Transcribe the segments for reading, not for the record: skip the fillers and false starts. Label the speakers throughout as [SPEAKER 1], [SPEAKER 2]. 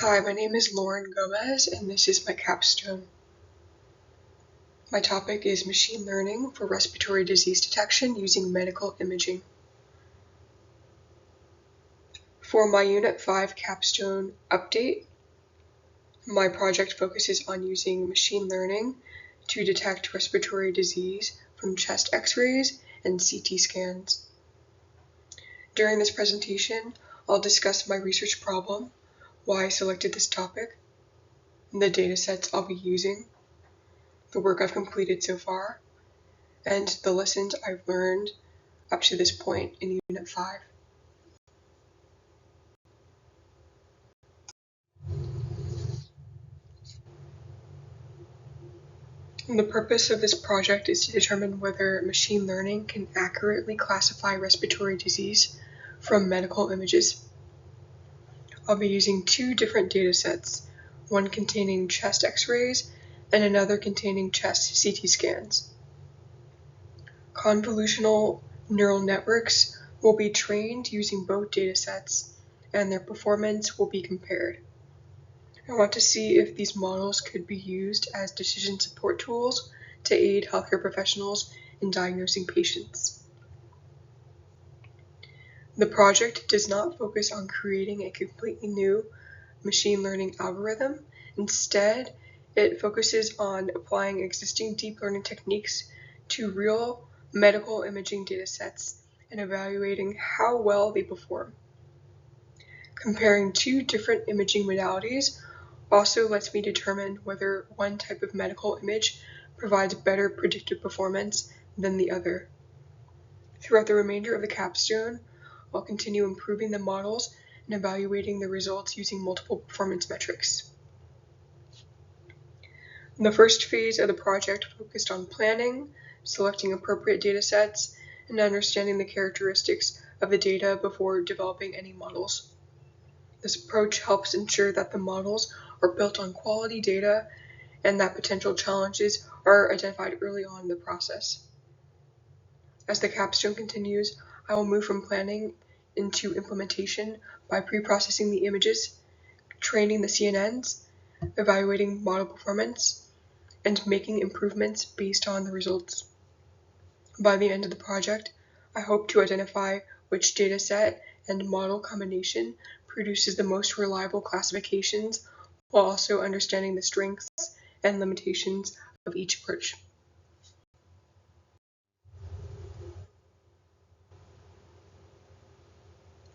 [SPEAKER 1] Hi, my name is Lauren Gomez, and this is my capstone. My topic is machine learning for respiratory disease detection using medical imaging. For my Unit 5 capstone update, my project focuses on using machine learning to detect respiratory disease from chest x-rays and CT scans. During this presentation, I'll discuss my research problem, why I selected this topic, the datasets I'll be using, the work I've completed so far, and the lessons I've learned up to this point in Unit 5. And the purpose of this project is to determine whether machine learning can accurately classify respiratory disease from medical images. I'll be using two different data sets, one containing chest x-rays and another containing chest CT scans. Convolutional neural networks will be trained using both data sets, and their performance will be compared. I want to see if these models could be used as decision support tools to aid healthcare professionals in diagnosing patients. The project does not focus on creating a completely new machine learning algorithm. Instead, it focuses on applying existing deep learning techniques to real medical imaging datasets and evaluating how well they perform. Comparing two different imaging modalities also lets me determine whether one type of medical image provides better predictive performance than the other. Throughout the remainder of the capstone, I'll continue improving the models and evaluating the results using multiple performance metrics. The first phase of the project focused on planning, selecting appropriate datasets, and understanding the characteristics of the data before developing any models. This approach helps ensure that the models are built on quality data and that potential challenges are identified early on in the process. As the capstone continues, I will move from planning into implementation by pre-processing the images, training the CNNs, evaluating model performance, and making improvements based on the results. By the end of the project, I hope to identify which dataset and model combination produces the most reliable classifications while also understanding the strengths and limitations of each approach.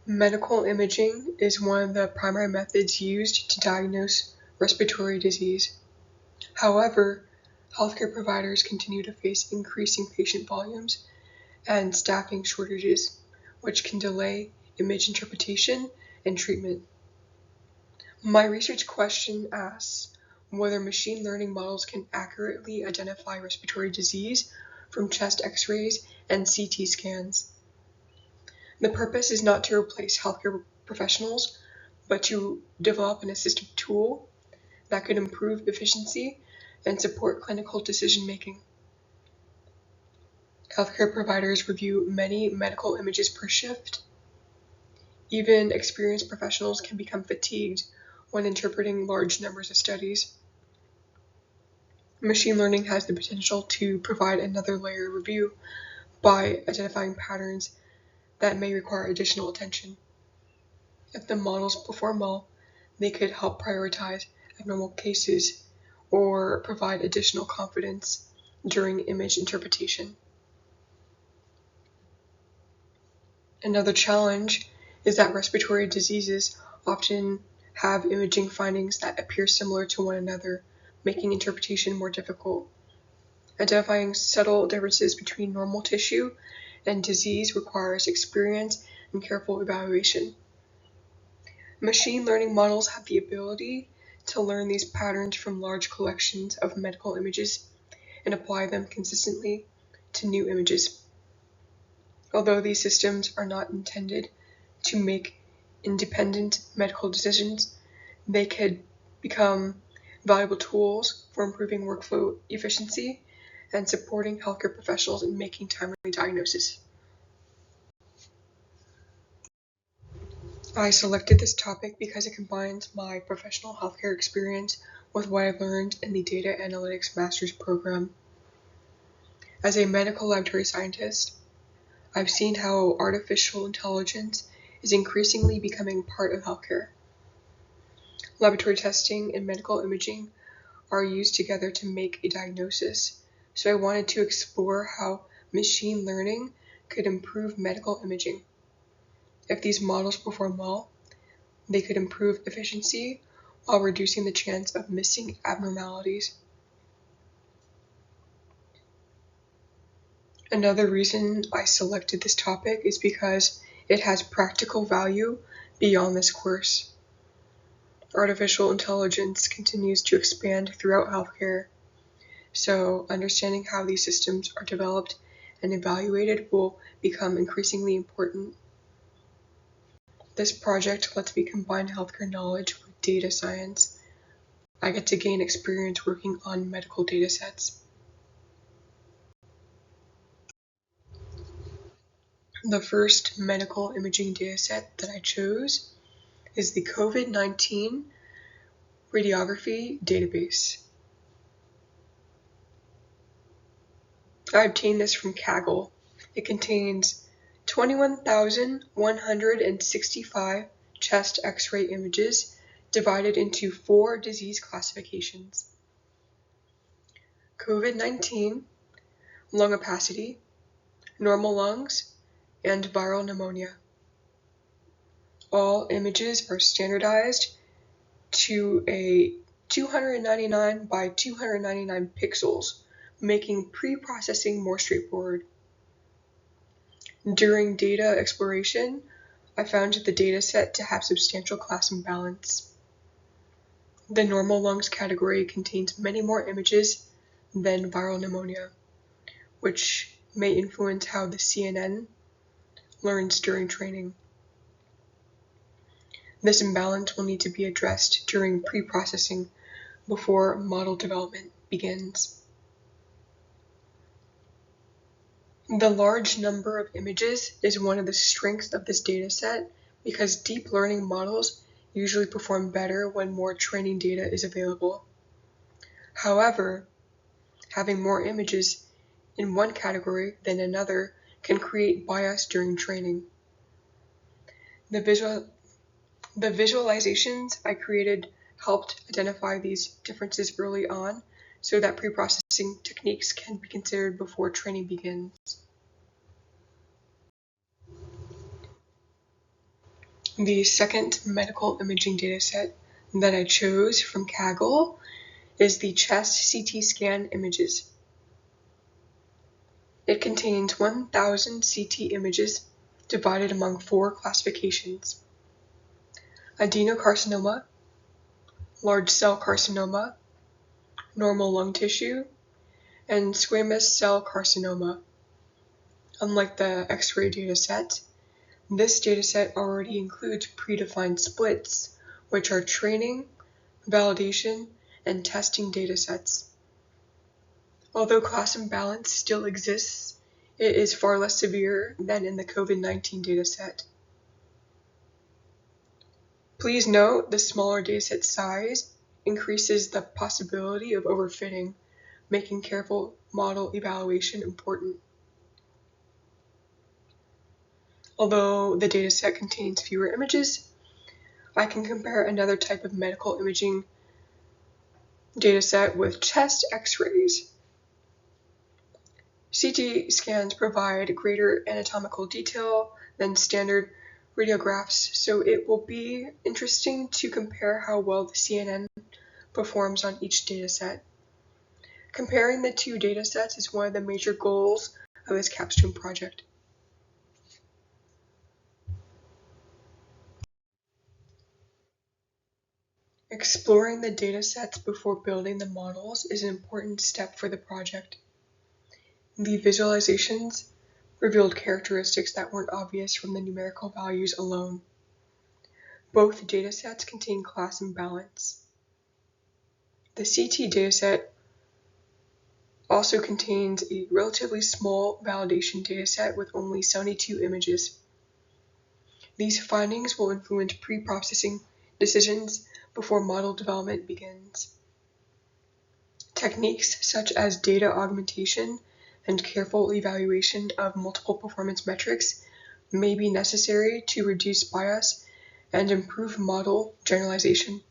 [SPEAKER 1] Medical imaging is one of the primary methods used to diagnose respiratory disease. However, healthcare providers continue to face increasing patient volumes and staffing shortages, which can delay image interpretation and treatment. My research question asks whether machine learning models can accurately identify respiratory disease from chest x-rays and CT scans. The purpose is not to replace healthcare professionals, but to develop an assistive tool that could improve efficiency and support clinical decision-making. Healthcare providers review many medical images per shift. Even experienced professionals can become fatigued when interpreting large numbers of studies. Machine learning has the potential to provide another layer of review by identifying patterns that may require additional attention. If the models perform well, they could help prioritize abnormal cases or provide additional confidence during image interpretation. Another challenge is that respiratory diseases often have imaging findings that appear similar to one another, making interpretation more difficult. Identifying subtle differences between normal tissue and disease requires experience and careful evaluation. Machine learning models have the ability to learn these patterns from large collections of medical images and apply them consistently to new images. Although these systems are not intended to make independent medical decisions, they could become valuable tools for improving workflow efficiency and supporting healthcare professionals in making timely diagnoses. I selected this topic because it combines my professional healthcare experience with what I've learned in the Data Analytics Master's program. As a medical laboratory scientist, I've seen how artificial intelligence is increasingly becoming part of healthcare. Laboratory testing and medical imaging are used together to make a diagnosis, so I wanted to explore how machine learning could improve medical imaging. If these models perform well, they could improve efficiency while reducing the chance of missing abnormalities. Another reason I selected this topic is because it has practical value beyond this course. Artificial intelligence continues to expand throughout healthcare, so understanding how these systems are developed and evaluated will become increasingly important. This project lets me combine healthcare knowledge with data science. I get to gain experience working on medical datasets. The first medical imaging dataset that I chose is the COVID-19 radiography database. I obtained this from Kaggle. It contains 21,165 chest X-ray images divided into 4 disease classifications: COVID-19, lung opacity, normal lungs, and viral pneumonia. All images are standardized to a 299 by 299 pixels, making pre-processing more straightforward. During data exploration, I found the dataset to have substantial class imbalance. The normal lungs category contains many more images than viral pneumonia, which may influence how the CNN learns during training. This imbalance will need to be addressed during pre-processing before model development begins. The large number of images is one of the strengths of this dataset because deep learning models usually perform better when more training data is available. However, having more images in one category than another can create bias during training. The visualizations I created helped identify these differences early on so that pre-processing techniques can be considered before training begins. The second medical imaging dataset that I chose from Kaggle is the chest CT scan images. It contains 1,000 CT images divided among 4 classifications: adenocarcinoma, large cell carcinoma, normal lung tissue, and squamous cell carcinoma. Unlike the X-ray dataset, this dataset already includes predefined splits, which are training, validation, and testing datasets. Although class imbalance still exists, it is far less severe than in the COVID-19 dataset. Please note the smaller dataset size increases the possibility of overfitting, making careful model evaluation important. Although the dataset contains fewer images, I can compare another type of medical imaging dataset with chest X-rays. CT scans provide greater anatomical detail than standard radiographs, so it will be interesting to compare how well the CNN performs on each dataset. Comparing the 2 datasets is one of the major goals of this Capstone project. Exploring the datasets before building the models is an important step for the project. The visualizations revealed characteristics that weren't obvious from the numerical values alone. Both datasets contain class imbalance. The CT dataset also contains a relatively small validation dataset with only 72 images. These findings will influence pre-processing decisions before model development begins. Techniques such as data augmentation and careful evaluation of multiple performance metrics may be necessary to reduce bias and improve model generalization.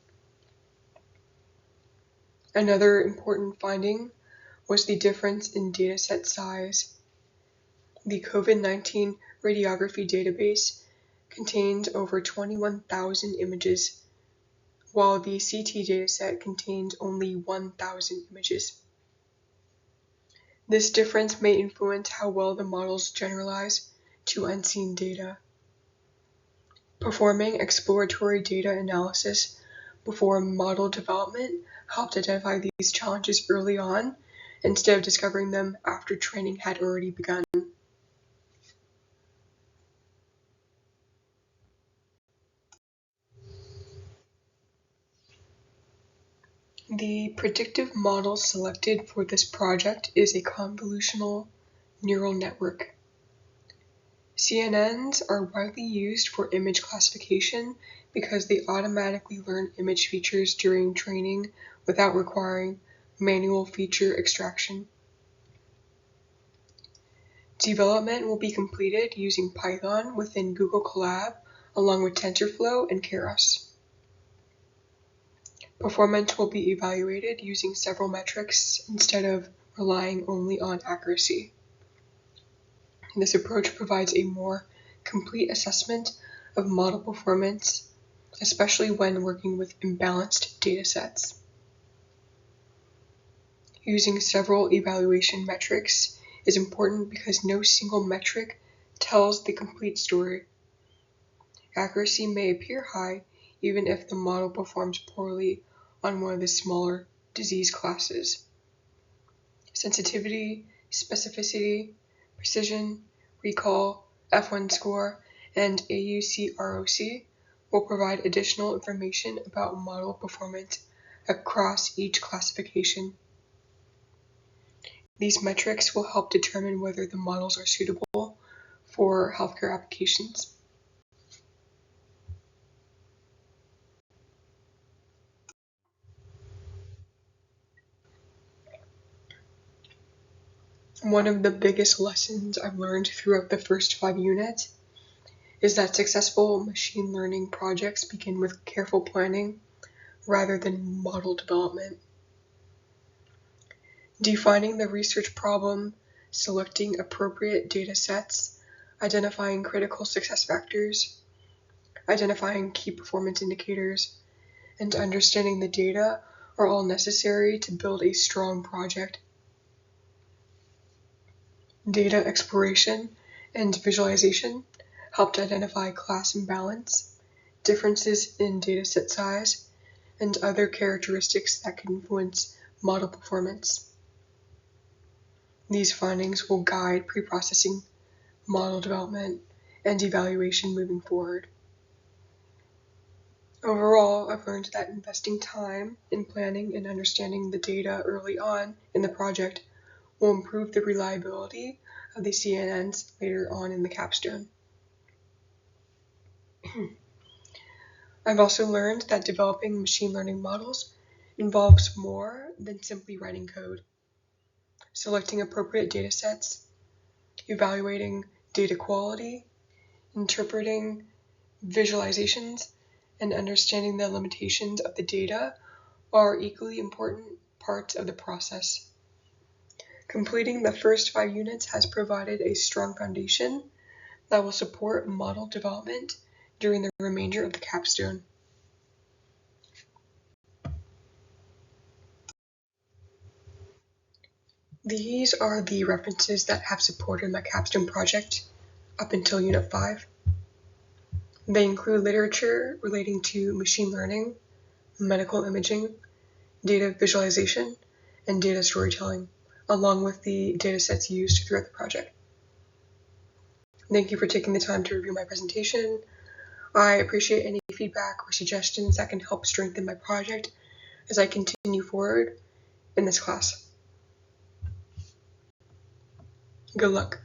[SPEAKER 1] Another important finding was the difference in dataset size. The COVID-19 radiography database contained over 21,000 images, while the CT dataset contained only 1,000 images. This difference may influence how well the models generalize to unseen data. Performing exploratory data analysis before model development helped identify these challenges early on instead of discovering them after training had already begun. The predictive model selected for this project is a convolutional neural network. CNNs are widely used for image classification because they automatically learn image features during training without requiring manual feature extraction. Development will be completed using Python within Google Colab along with TensorFlow and Keras. Performance will be evaluated using several metrics instead of relying only on accuracy. This approach provides a more complete assessment of model performance, especially when working with imbalanced datasets. Using several evaluation metrics is important because no single metric tells the complete story. Accuracy may appear high even if the model performs poorly on one of the smaller disease classes. Sensitivity, specificity, precision, recall, F1 score, and AUC-ROC will provide additional information about model performance across each classification. These metrics will help determine whether the models are suitable for healthcare applications. One of the biggest lessons I've learned throughout the first 5 units is that successful machine learning projects begin with careful planning rather than model development. Defining the research problem, selecting appropriate data sets, identifying critical success factors, identifying key performance indicators, and understanding the data are all necessary to build a strong project. Data exploration and visualization help to identify class imbalance, differences in dataset size, and other characteristics that can influence model performance. These findings will guide pre-processing, model development, and evaluation moving forward. Overall, I've learned that investing time in planning and understanding the data early on in the project will improve the reliability of the CNNs later on in the capstone. I've also learned that developing machine learning models involves more than simply writing code. Selecting appropriate datasets, evaluating data quality, interpreting visualizations, and understanding the limitations of the data are equally important parts of the process. Completing the first 5 units has provided a strong foundation that will support model development during the remainder of the capstone. These are the references that have supported my capstone project up until Unit 5. They include literature relating to machine learning, medical imaging, data visualization, and data storytelling, along with the datasets used throughout the project. Thank you for taking the time to review my presentation. I appreciate any feedback or suggestions that can help strengthen my project as I continue forward in this class. Good luck.